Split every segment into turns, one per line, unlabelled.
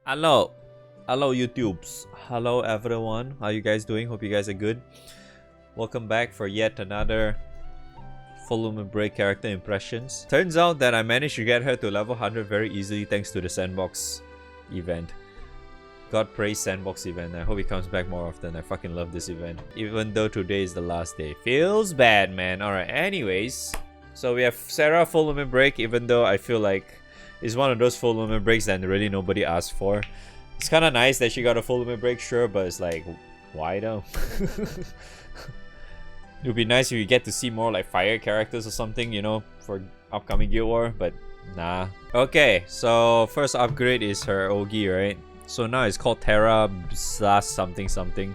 Hello. Hello YouTubes. Hello everyone. How you guys doing? Hope you guys are good. Welcome back for yet another Full Lumen Break character impressions. Turns out that I managed to get her to level 100 very easily thanks to the sandbox event. God praise sandbox event. I hope he comes back more often. I fucking love this event. Even though today is the last day. Feels bad, man. Alright, anyways. So we have Sara Full Lumen Break, even though I feel like it's one of those Full Lumen Breaks that really nobody asked for. It's kind of nice that she got a Full Lumen Break, sure, but it's like, why though? It would be nice if you get to see more like fire characters or something, you know, for upcoming Guild War, but nah. Okay, so first upgrade is her Ogi, right? So now it's called Terra slash something something.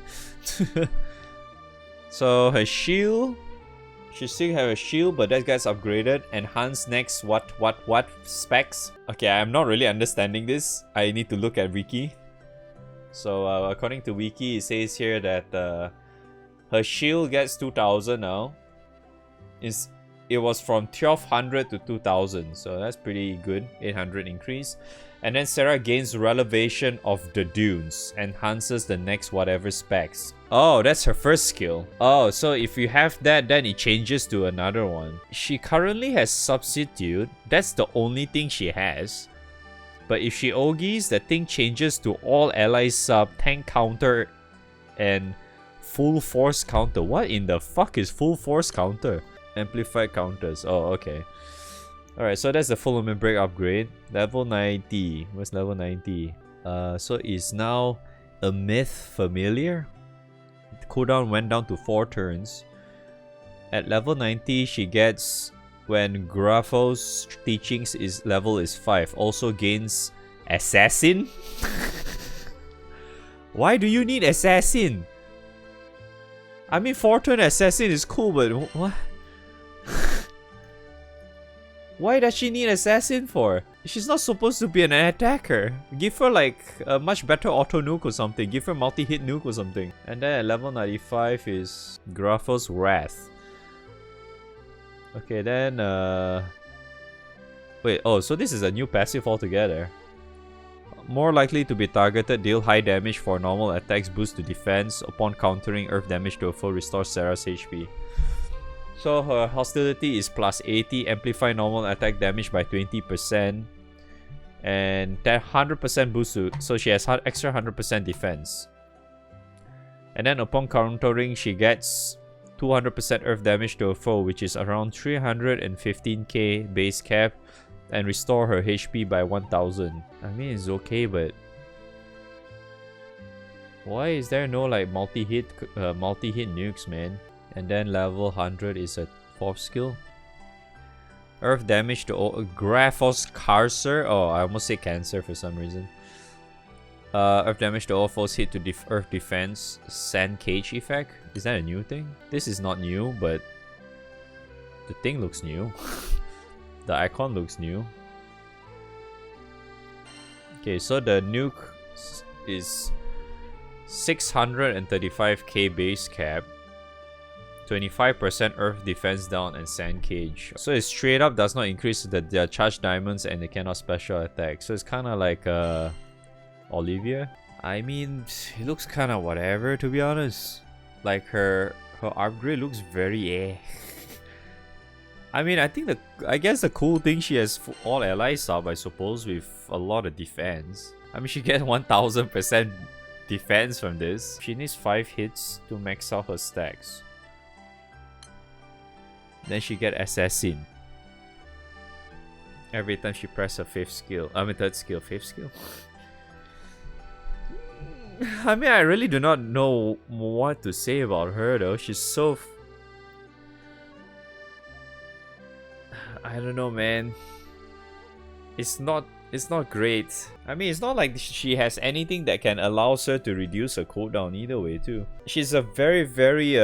So her shield, she still have a shield, but that gets upgraded. Enhanced next what specs? Okay, I'm not really understanding this. I need to look at Wiki. So according to Wiki, it says here that her shield gets 2000 now. It was from 1200 to 2000, so that's pretty good. 800 increase. And then Sara gains Relevation of the Dunes, enhances the next whatever specs. Oh, that's her first skill. Oh, so if you have that, then it changes to another one. She currently has Substitute. That's the only thing she has. But if she Ogis, the thing changes to all allies sub, tank counter, and full force counter. What in the fuck is full force counter? Amplified counters. Oh, okay. Alright, so that's the Full Lumen Break upgrade. Level 90. Where's level 90? So it's now a myth familiar. The cooldown went down to 4 turns. At level 90, she gets, when Grapho's teachings level is 5, also gains Assassin? Why do you need Assassin? I mean, 4-turn Assassin is cool, but what? Why does she need Assassin for? She's not supposed to be an attacker. Give her like a much better auto nuke or something. Give her multi-hit nuke or something. And then at level 95 is Grapho's Wrath. Okay, then wait, oh, so this is a new passive altogether. More likely to be targeted, deal high damage for normal attacks, boost to defense. Upon countering earth damage to a foe, restore Sara's HP. So her hostility is plus 80, amplify normal attack damage by 20%, and that 100% boost to, so she has extra 100% defense. And then upon countering, she gets 200% earth damage to a foe, which is around 315k base cap, and restore her HP by 1000. I mean, it's okay, but why is there no like multi-hit nukes, man? And then level 100 is a 4th skill. Earth damage to Grapho's Carcer. Oh, I almost say cancer for some reason. Earth damage to all foes hit to earth defense. Sand cage effect. Is that a new thing? This is not new, but the thing looks new. The icon looks new. Okay, so the nuke is 635k base cap. 25% earth defense down and sand cage. So it straight up does not increase the charged diamonds and they cannot special attack. So it's kind of like Olivia. I mean, it looks kind of whatever, to be honest. Like her upgrade looks very eh. I mean, I guess the cool thing, she has all allies sub, I suppose, with a lot of defense. I mean, she gets 1000% defense from this. She needs 5 hits to max out her stacks. Then she get Assassin. Every time she press her 5th skill. I mean 3rd skill, 5th skill. I mean, I really do not know what to say about her though. She's so... I don't know, man. It's not great. I mean, it's not like she has anything that can allow her to reduce her cooldown either way too. She's a very, very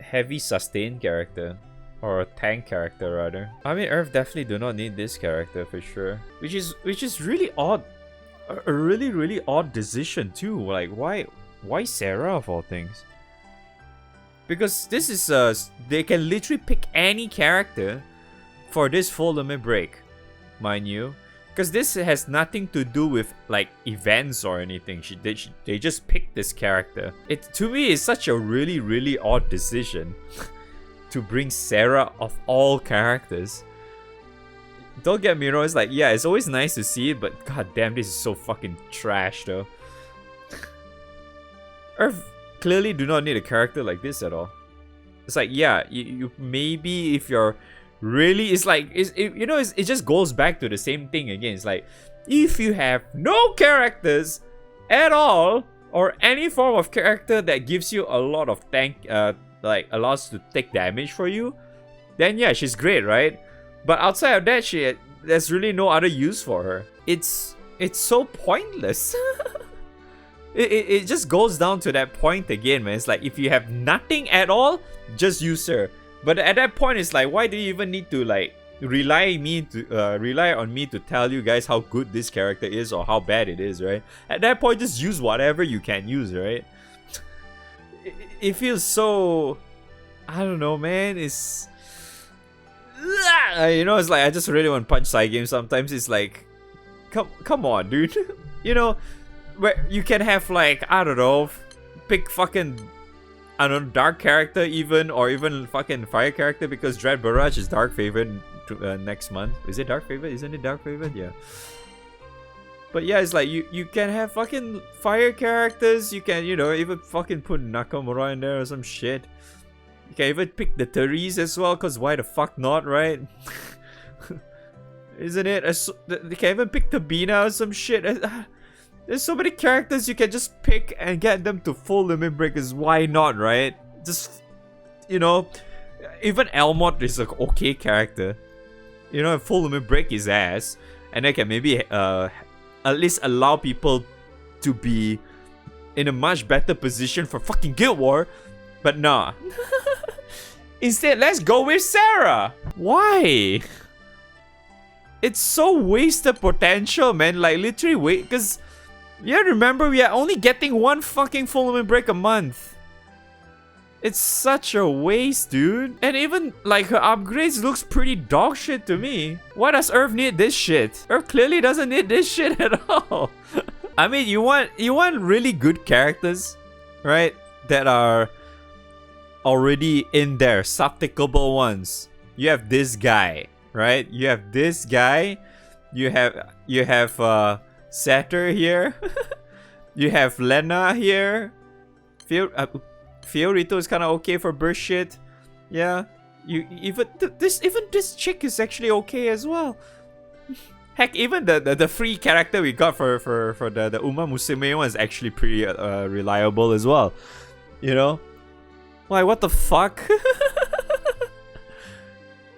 heavy sustain character, or a tank character rather. I mean, Earth definitely do not need this character for sure, which is really odd, a really odd decision too. Like, why Sara of all things? Because this is they can literally pick any character for this Full Lumen Break, mind you, Because this has nothing to do with like events or anything. They just picked this character. It to me is such a really odd decision to bring Sara of all characters. Don't get me wrong, it's like, yeah, it's always nice to see it, but god damn, this is so fucking trash though. Earth clearly do not need a character like this at all. It's like, yeah, you maybe if you're really, it's like, it just goes back to the same thing again. It's like, if you have no characters at all, or any form of character that gives you a lot of like allows to take damage for you, then yeah, she's great, right? But outside of that, there's really no other use for her. It's so pointless. it just goes down to that point again, man. It's like, if you have nothing at all, just use her. But at that point, it's like, why do you even need to like rely on me to tell you guys how good this character is or how bad it is, right? At that point, just use whatever you can use, right? It feels so, I don't know, man. It's it's like, I just really want to punch Cygames sometimes. It's like, come on, dude. Where you can have like, I don't know, pick fucking, I don't know, dark character even, or even fucking fire character, because Dread Barrage is dark favorite next month. Is it dark favorite? Isn't it dark favorite? Yeah. But yeah, it's like, you can have fucking fire characters. You can, even fucking put Nakamura in there or some shit. You can even pick the Therese as well, because why the fuck not, right? Isn't it? You can even pick Tabina or some shit. There's so many characters you can just pick and get them to full limit breakers. Why not, right? Just, even Elmot is an okay character. Full limit break his ass. And they can maybe at least allow people to be in a much better position for fucking Guild War. But nah. Instead, let's go with Sara. Why? It's so wasted potential, man. Like, literally wait, because yeah, remember, we are only getting one fucking full limit break a month. It's such a waste, dude. And even like her upgrades looks pretty dog shit to me. Why does Earth need this shit? Earth clearly doesn't need this shit at all. I mean, you want really good characters, right? That are already in there, subtickable ones. You have this guy, right? You have this guy. You have Satyr here. You have Lena here. Fiorito is kind of okay for burst shit. Yeah. Even this chick is actually okay as well. Heck, even the free character we got for the Uma Musume one is actually pretty reliable as well. Why, what the fuck?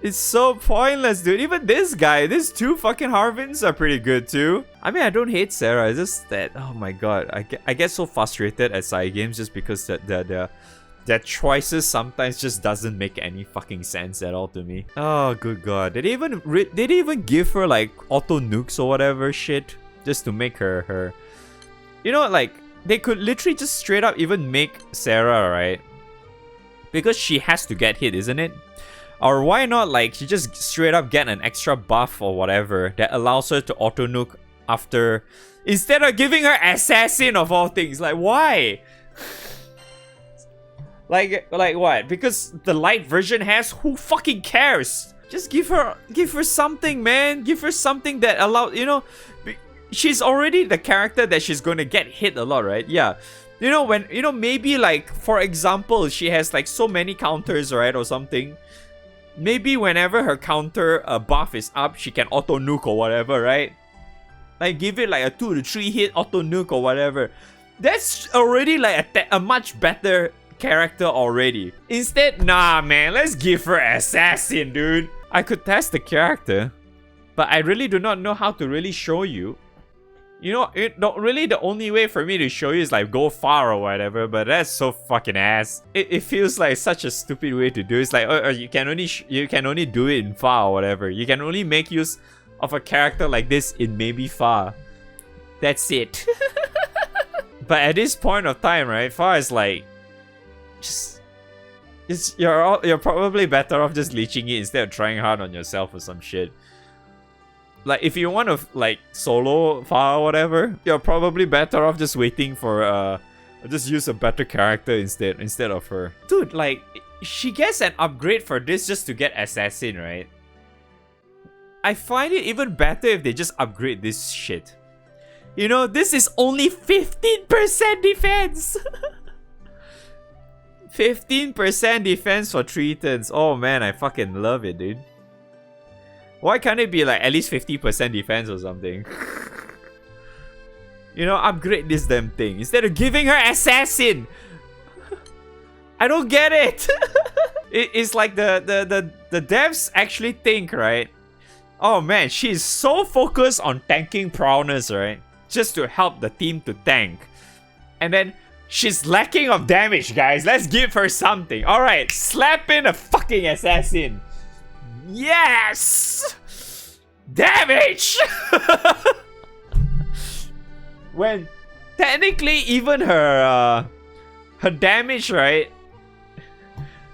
It's so pointless, dude. Even this guy, these two fucking Harvins are pretty good too. I mean, I don't hate Sara. It's just that, oh my god, I get so frustrated at Cygames just because their choices sometimes just doesn't make any fucking sense at all to me. Oh, good god. Did they even give her like auto nukes or whatever shit just to make her? Like, they could literally just straight up even make Sara, right? Because she has to get hit, isn't it? Or why not, like, she just straight up get an extra buff or whatever that allows her to auto nuke after, instead of giving her assassin of all things. Like, why? like what? Because the light version has, who fucking cares? Just give her something, man. Give her something that allows, she's already the character that she's gonna get hit a lot, right? Yeah. When, maybe like, for example, she has like so many counters, right, or something. Maybe whenever her counter buff is up, she can auto nuke or whatever, right? Like, give it like a 2 to 3 hit auto nuke or whatever. That's already like a much better character already. Instead, nah, man, let's give her assassin, dude. I could test the character, but I really do not know how to really show you. Really the only way for me to show you is like go far or whatever, but that's so fucking ass. It feels like such a stupid way to do it. It's like, you can only do it in far or whatever. You can only make use of a character like this in maybe far. That's it. But at this point of time, right, far is like, you're probably better off just leeching it instead of trying hard on yourself or some shit. like if you want to like solo file or whatever, you're probably better off just waiting for just use a better character instead of her. Dude, like she gets an upgrade for this just to get assassin, right? I find it even better if they just upgrade this shit. You know, this is only 15% defense. 15% defense for 3 turns. Oh man, I fucking love it, dude. Why can't it be like at least 50% defense or something? You know, upgrade this damn thing instead of giving her assassin. I don't get it. It's like the devs actually think, right? Oh man, she's so focused on tanking prowess, right? Just to help the team to tank. And then she's lacking of damage, guys. Let's give her something. Alright, slap in a fucking assassin. Yes! Damage! When technically even her damage, right?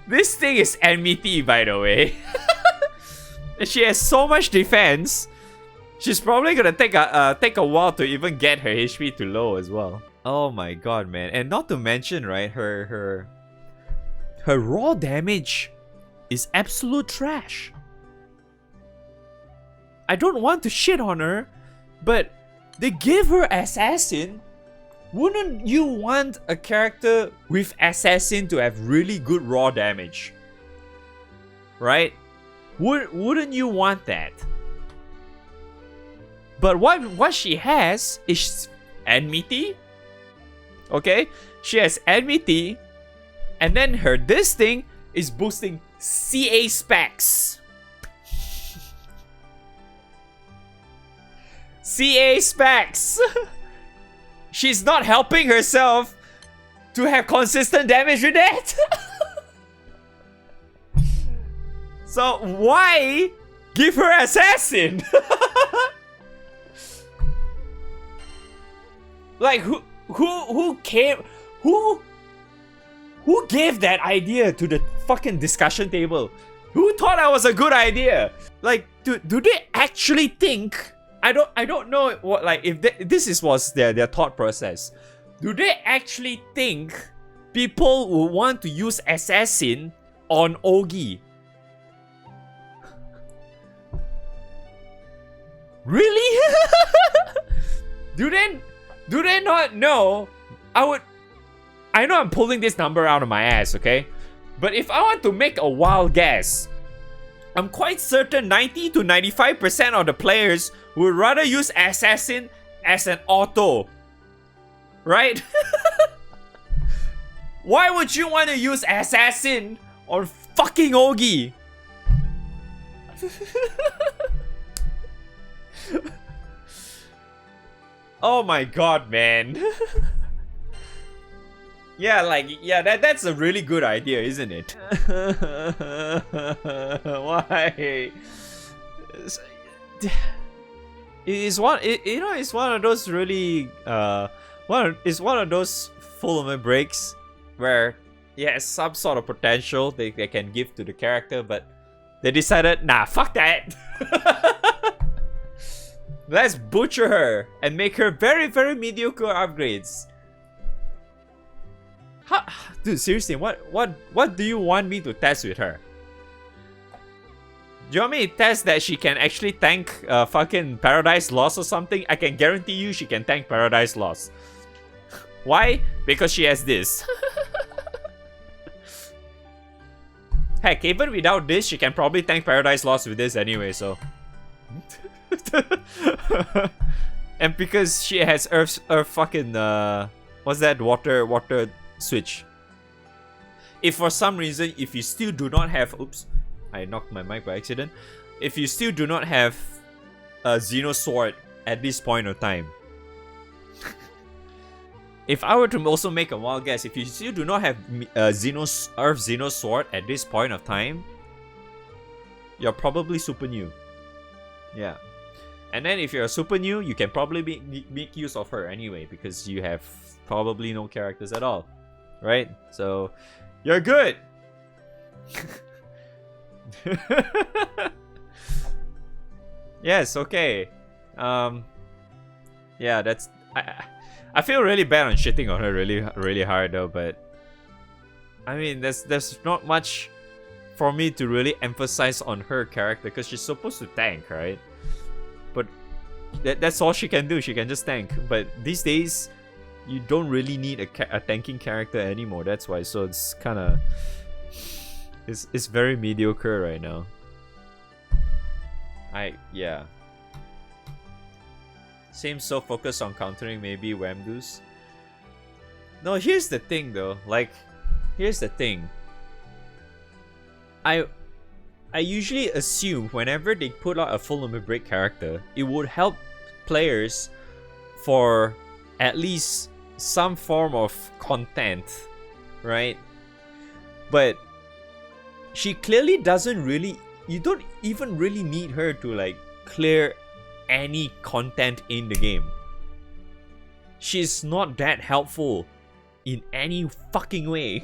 This thing is enmity, by the way. She has so much defense. She's probably gonna take a while to even get her HP to low as well. Oh my god, man. And not to mention, right, her raw damage is absolute trash. I don't want to shit on her, but they give her assassin. Wouldn't you want a character with assassin to have really good raw damage? Right? Wouldn't you want that? But what she has is enmity. Okay? She has enmity. And then this thing is boosting CA specs. CA specs. She's not helping herself to have consistent damage with that. So why give her assassin? Like who came who gave that idea to the fucking discussion table? Who thought that was a good idea? Like do they actually think? I don't know what, like, if this was their thought process. Do they actually think people will want to use assassin on Ogi? Really? Do they not know? I know I'm pulling this number out of my ass, okay? But if I want to make a wild guess, I'm quite certain 90 to 95% of the players would rather use assassin as an auto. Right? Why would you want to use assassin on fucking Ogi? Oh my god, man. Yeah, that's a really good idea, isn't it? Why? It's one of those really it's one of those full movement breaks where yeah, some sort of potential they can give to the character, but they decided, nah, fuck that. Let's butcher her and make her very, very mediocre upgrades. Dude, seriously, what do you want me to test with her? Do you want me to test that she can actually tank fucking Paradise Lost or something? I can guarantee you she can tank Paradise Lost. Why? Because she has this. Heck, even without this, she can probably tank Paradise Lost with this anyway, so... And because she has Earth fucking what's that, water switch. If for some reason, if you still do not have, oops, I knocked my mic by accident. If you still do not have a Xeno sword at this point of time, if I were to also make a wild guess, if you still do not have Earth Xeno sword at this point of time, you're probably super new. Yeah. And then if you're a super new, you can probably make use of her anyway, because you have probably no characters at all. Right? So, you're good! Yes, okay. Yeah, that's... I feel really bad on shitting on her really hard though, but... I mean, there's not much for me to really emphasize on her character because she's supposed to tank, right? But that's all she can do. She can just tank. But these days, you don't really need a tanking character anymore. That's why. So it's kind of... It's very mediocre right now. Yeah. Seems so focused on countering maybe Whamdoos. No, here's the thing though. Like, here's the thing. I usually assume whenever they put out a full limit break character, it would help players for at least some form of content, right? But she clearly doesn't really... You don't even really need her to like clear any content in the game. She's not that helpful in any fucking way.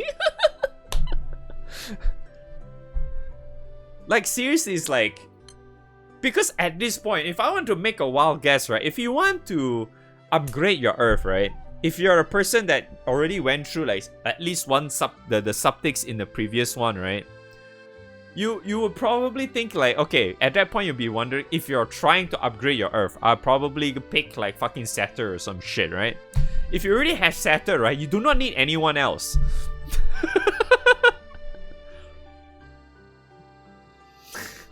Like seriously, it's like... Because at this point, if I want to make a wild guess, right? If you want to upgrade your Earth, right? If you're a person that already went through like at least one the subtics in the previous one, right? You would probably think like, okay, at that point you'll be wondering if you're trying to upgrade your Earth, I'll probably pick like fucking Satyr or some shit, right? If you already have Satyr, right, you do not need anyone else.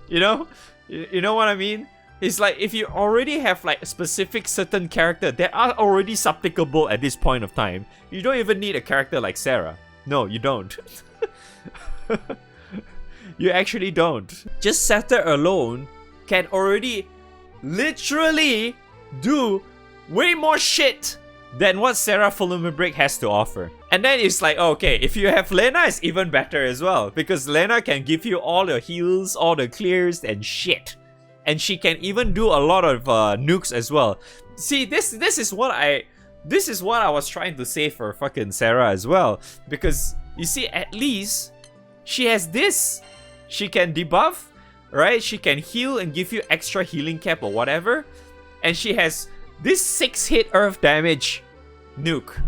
You know? You know what I mean? It's like if you already have like a specific certain character that are already subtickable at this point of time, you don't even need a character like Sara. No, you don't. You actually don't. Just Satyr alone can already literally do way more shit than what Sara Full Limit Break has to offer. And then it's like, okay, if you have Lena, it's even better as well. Because Lena can give you all the heals, all the clears and shit. And she can even do a lot of nukes as well. See, this is what I was trying to say for fucking Sara as well. Because, you see, at least she has this. She can debuff, right? She can heal and give you extra healing cap or whatever. And she has this 6-hit earth damage nuke.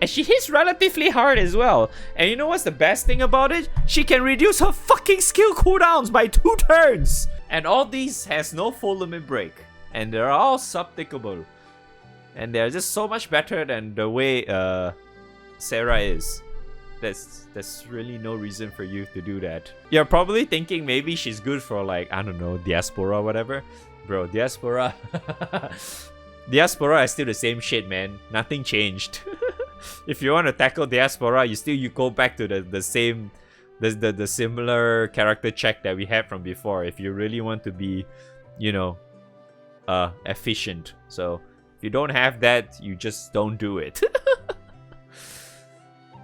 And she hits relatively hard as well. And you know what's the best thing about it? She can reduce her fucking skill cooldowns by 2 turns. And all these has no full limit break. And they're all subtickable. And they're just so much better than the way Sara is. There's really no reason for you to do that. You're probably thinking maybe she's good for like, I don't know, Diaspora or whatever. Bro, Diaspora... Diaspora is still the same shit, man. Nothing changed. If you want to tackle Diaspora, you go back to the same... The similar character check that we had from before. If you really want to be, you know, efficient. So, if you don't have that, you just don't do it.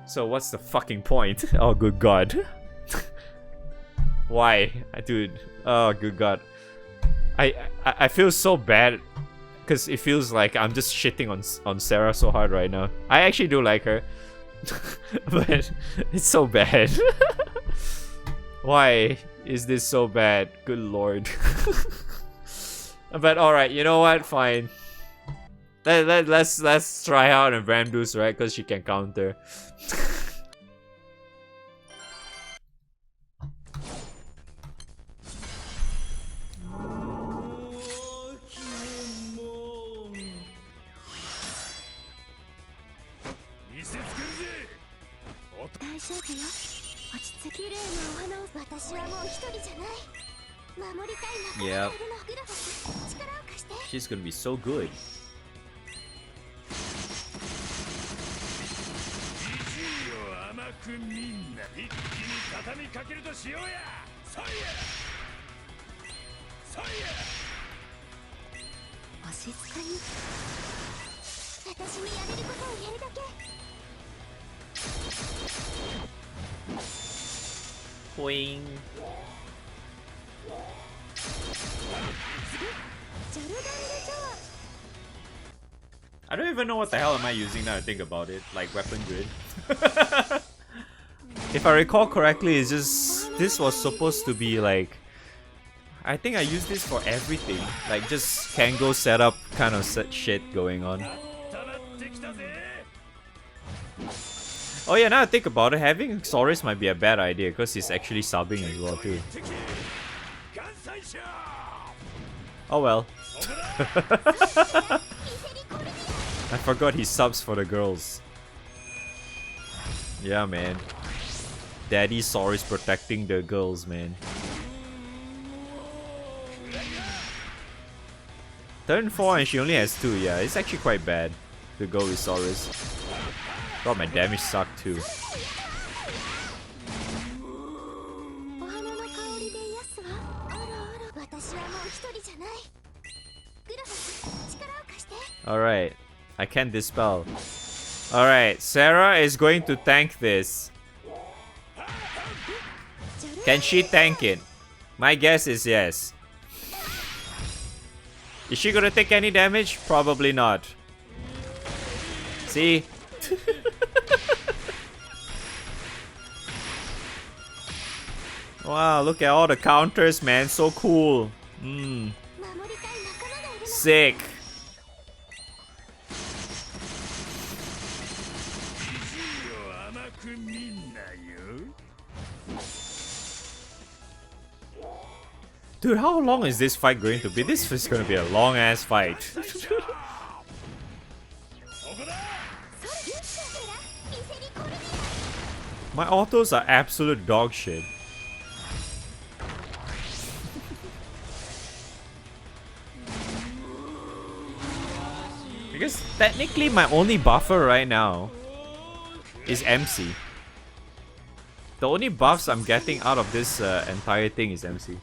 So what's the fucking point? Oh, good god. Why? Dude. Oh, good god. I feel so bad. Because it feels like I'm just shitting on Sara so hard right now. I actually do like her. But it's so bad. Why is this so bad? Good lord. But alright, you know what? Fine. Let's try out and Granblue, right? Because she can counter. Yeah. She's gonna be so good. Boing. I don't even know what the hell am I using now to think about it. Like weapon grid. If I recall correctly, it's just this was supposed to be like I think I use this for everything. Like just Kango setup kind of shit going on. Oh yeah, now I think about it, having Saurus might be a bad idea because he's actually subbing as well too. Oh well. I forgot he subs for the girls. Yeah, man. Daddy Saurus protecting the girls, man. Turn 4 and she only has 2, yeah, it's actually quite bad to go with Saurus. God, my damage sucked too. Alright, I can dispel. Alright, Sara is going to tank this. Can she tank it? My guess is yes. Is she gonna take any damage? Probably not. See? Wow, look at all the counters, man. So cool. Sick. Dude, how long is this fight going to be? This is going to be a long ass fight. My autos are absolute dog shit. Because technically my only buffer right now is MC. The only buffs I'm getting out of this entire thing is MC.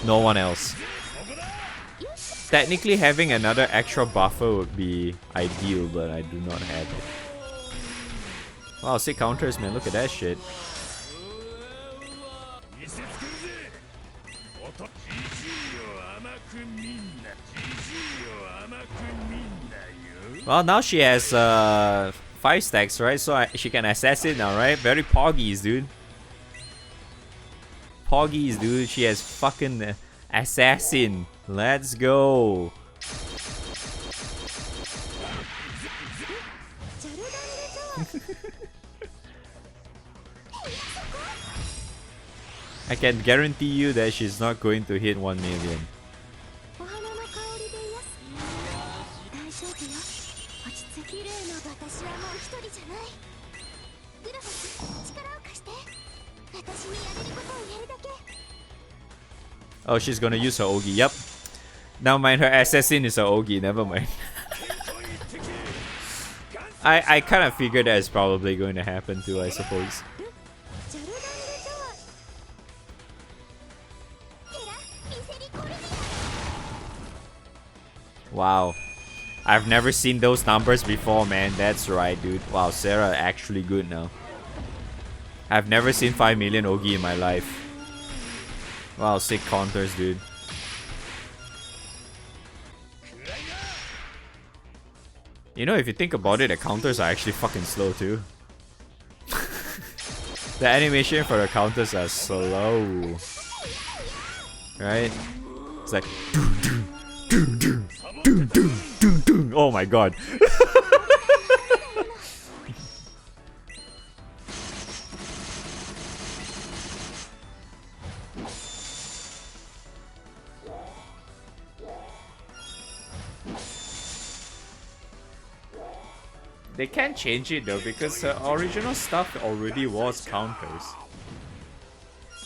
No one else. Technically having another extra buffer would be ideal, but I do not have it. Wow, sick counters, man. Look at that shit. Well, now she has 5 stacks, right? So she can assassin now, right? Very poggies, dude. Poggies, dude. She has fucking assassin. Let's go. I can guarantee you that she's not going to hit 1 million. Oh, she's gonna use her Ogi. Yep. Now mind, her assassin is her Ogi. Never mind. I kind of figured that is probably going to happen too, I suppose. Wow. I've never seen those numbers before, man. That's right, dude. Wow, Sara actually good now. I've never seen 5 million Ogi in my life. Wow, sick counters, dude. You know, if you think about it, the counters are actually fucking slow too. The animation for the counters are slow. Right? It's like... Oh my god. They can't change it though because her original stuff already was counters.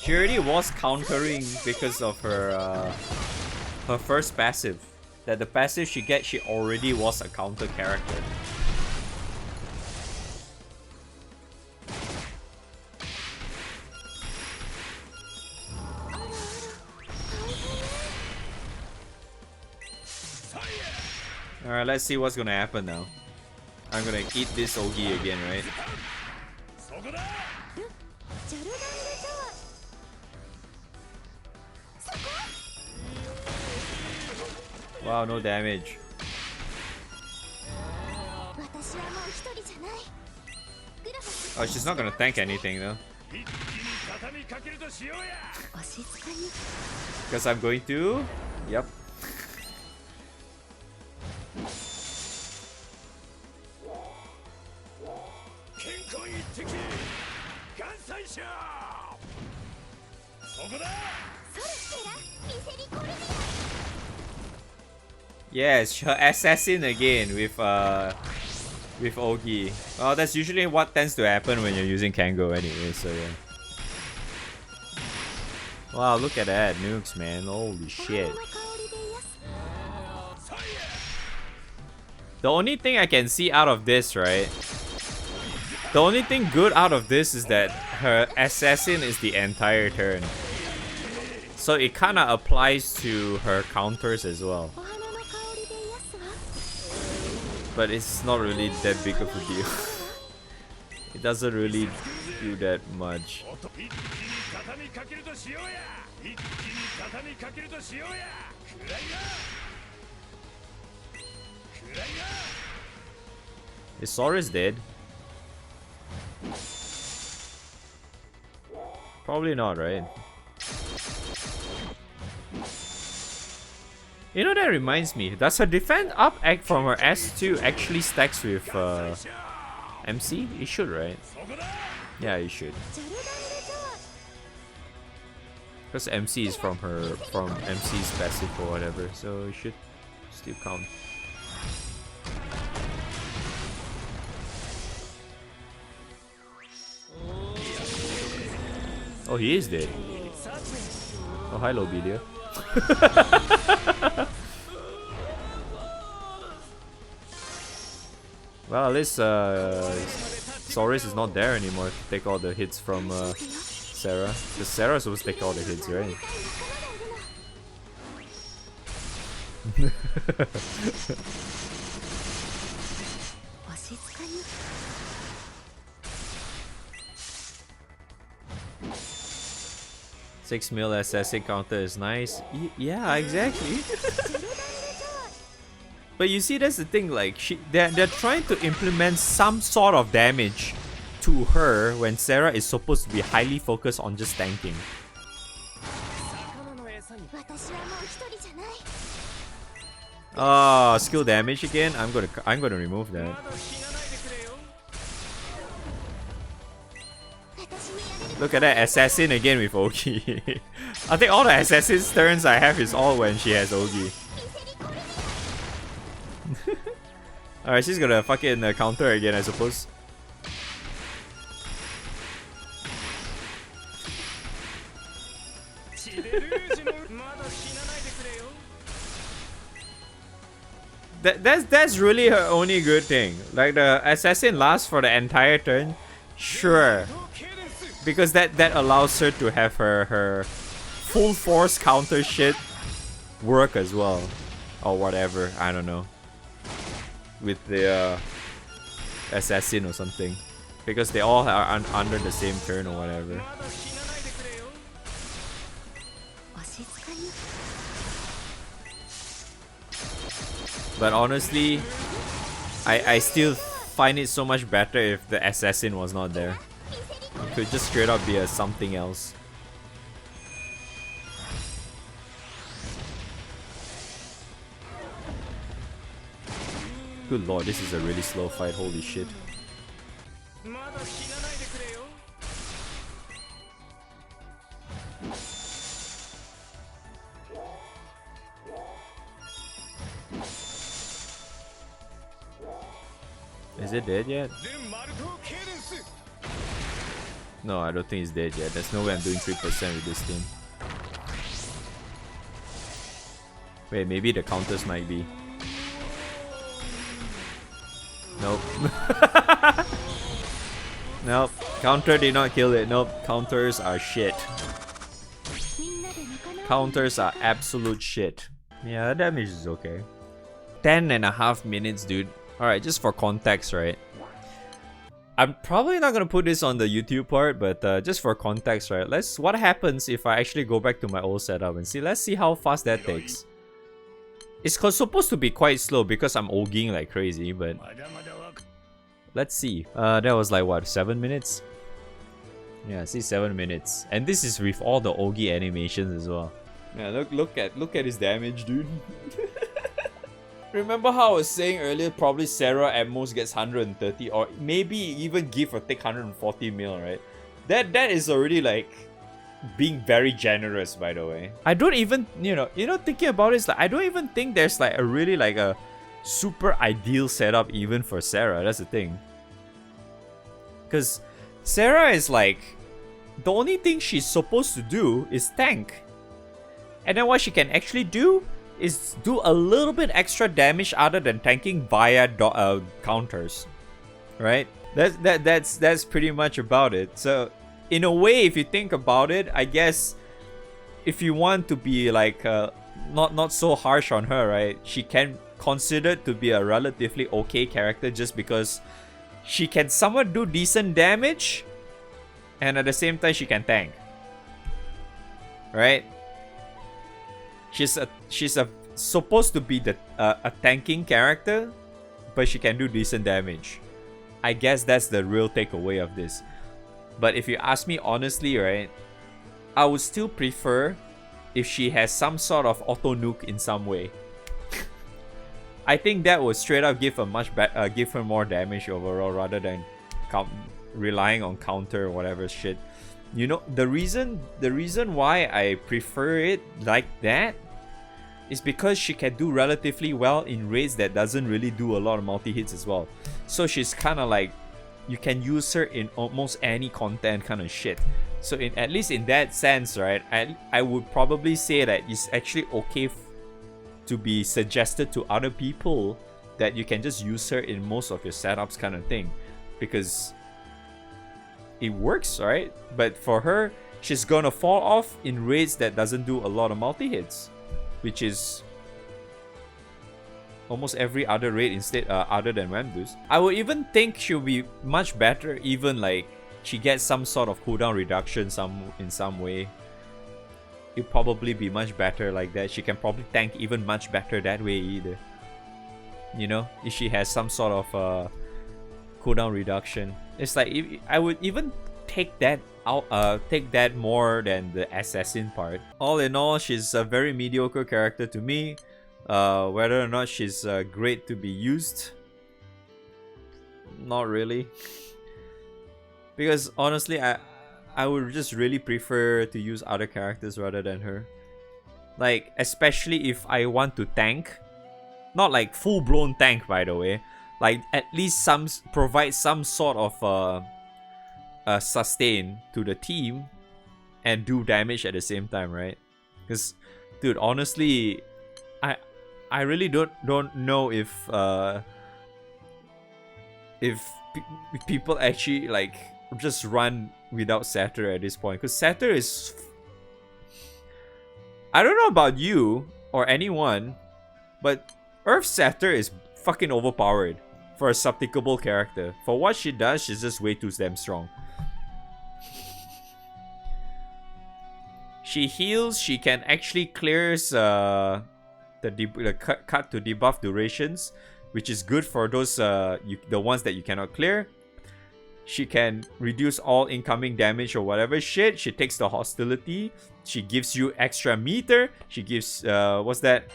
She already was countering because of her her first passive. That the passive she gets, she already was a counter character. Alright, let's see what's gonna happen now. I'm gonna eat this Ogi again, right? Wow, no damage. Oh, she's not gonna tank anything though. Because I'm going to... Yep. Yes, her assassin again with Ogi. Well, that's usually what tends to happen when you're using Kango anyway, so yeah. Wow, look at that, nukes, man. Holy shit. The only thing I can see out of this, right? The only thing good out of this is that her assassin is the entire turn. So it kinda applies to her counters as well. But it's not really that big of a deal. It doesn't really do that much. Is Saurus dead? Probably not, right? You know, that reminds me, does her defense up act from her S2 actually stacks with MC? It should, right? Yeah, it should. Because MC is from MC's passive or whatever, so it should still count. Oh, he is dead. Oh, hi, Lobelia. Well, at least Saurus is not there anymore to take all the hits from Sara. Because Sara's supposed to take all the hits, right? $6 mil assassin counter is nice. Yeah, exactly. But you see, that's the thing. Like, they're trying to implement some sort of damage to her when Sara is supposed to be highly focused on just tanking. Skill damage again. I'm gonna remove that. Look at that assassin again with Ogi. I think all the assassin's turns I have is all when she has Ogi. Alright, she's gonna fucking counter again, I suppose. That's really her only good thing. Like, the assassin lasts for the entire turn. Sure. Because that allows her to have her full force counter shit work as well. Or whatever, I don't know. With the assassin or something. Because they all are under the same turn or whatever. But honestly, I still find it so much better if the assassin was not there. It could just straight up be a something else. Good lord, this is a really slow fight, holy shit. Is it dead yet? No, I don't think he's dead yet. There's no way I'm doing 3% with this thing. Wait, maybe the counters might be. Nope. Nope. Counter did not kill it. Nope. Counters are shit. Counters are absolute shit. Yeah, the damage is okay. 10.5 minutes, dude. Alright, just for context, right? I'm probably not gonna put this on the YouTube part, but just for context, right? What happens if I actually go back to my old setup and see? Let's see how fast that takes. It's supposed to be quite slow because I'm oging like crazy, but let's see. That was like what, 7 minutes? Yeah, see 7 minutes. And this is with all the Ogi animations as well. Yeah, look at his damage, dude. Remember how I was saying earlier, probably Sara at most gets 130 or maybe even give or take 140 mil, right? That is already like being very generous, by the way. I don't even, thinking about it, it's like I don't even think there's like a really like a super ideal setup even for Sara. That's the thing. Because Sara is like, the only thing she's supposed to do is tank. And then what she can actually do is do a little bit extra damage other than tanking via counters. Right? That's pretty much about it. So in a way, if you think about it, I guess if you want to be like not so harsh on her, right? She can consider to be a relatively okay character just because she can somewhat do decent damage and at the same time she can tank. Right? She's supposed to be a tanking character, but she can do decent damage. I guess that's the real takeaway of this. But if you ask me honestly, right, I would still prefer if she has some sort of auto nuke in some way. I think that would straight up give her give her more damage overall rather than relying on counter or whatever shit. You know, the reason why I prefer it like that is because she can do relatively well in raids that doesn't really do a lot of multi-hits as well. So she's kind of like, you can use her in almost any content kind of shit. So at least in that sense, right, I would probably say that it's actually okay to be suggested to other people that you can just use her in most of your setups kind of thing. Because it works, right? But for her, she's gonna fall off in raids that doesn't do a lot of multi-hits, which is almost every other raid instead other than Granblue's. I would even think she'll be much better even like she gets some sort of cooldown reduction in some way. It'll probably be much better like that. She can probably tank even much better that way either. You know, if she has some sort of cooldown reduction. It's like I would even take that out, take that more than the assassin part. All in all, she's a very mediocre character to me. Whether or not she's great to be used, not really. Because honestly, I would just really prefer to use other characters rather than her. Like, especially if I want to tank. Not like full-blown tank, by the way. Like, at least provide some sort of sustain to the team and do damage at the same time, right? Because, dude, honestly, I really don't know if people actually like just run without Satyr at this point. Because Satyr is, I don't know about you or anyone, but Earth Satyr is fucking overpowered for a subtickable character. For what she does, she's just way too damn strong. She heals, she can actually clears the cut to debuff durations, which is good for those the ones that you cannot clear. She can reduce all incoming damage or whatever shit. She takes the hostility. She gives you extra meter. She gives what's that?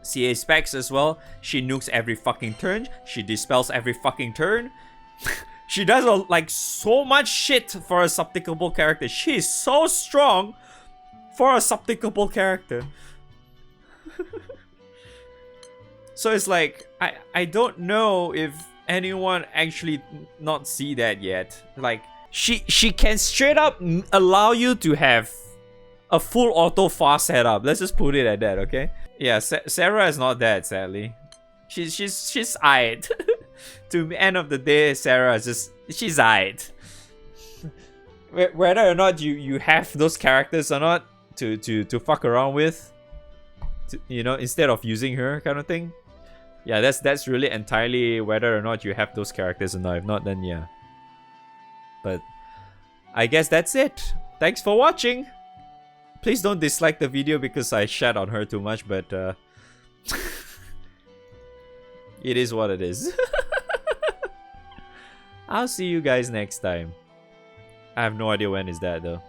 CA specs as well. She nukes every fucking turn. She dispels every fucking turn. She does like so much shit for a subtickable character. She is so strong for a subtickable character. So it's like I don't know if anyone actually not see that yet. Like she can straight up allow you to have a full auto fast setup. Let's just put it at that, okay? Yeah, Sara is not that, sadly. She's aight. To the end of the day, Sara is just, she's aight. Whether or not you have those characters or not to fuck around with, you know, instead of using her kind of thing. Yeah, that's really entirely whether or not you have those characters or not. If not, then yeah. But I guess that's it. Thanks for watching. Please don't dislike the video because I shat on her too much, but it is what it is. I'll see you guys next time. I have no idea when is that though.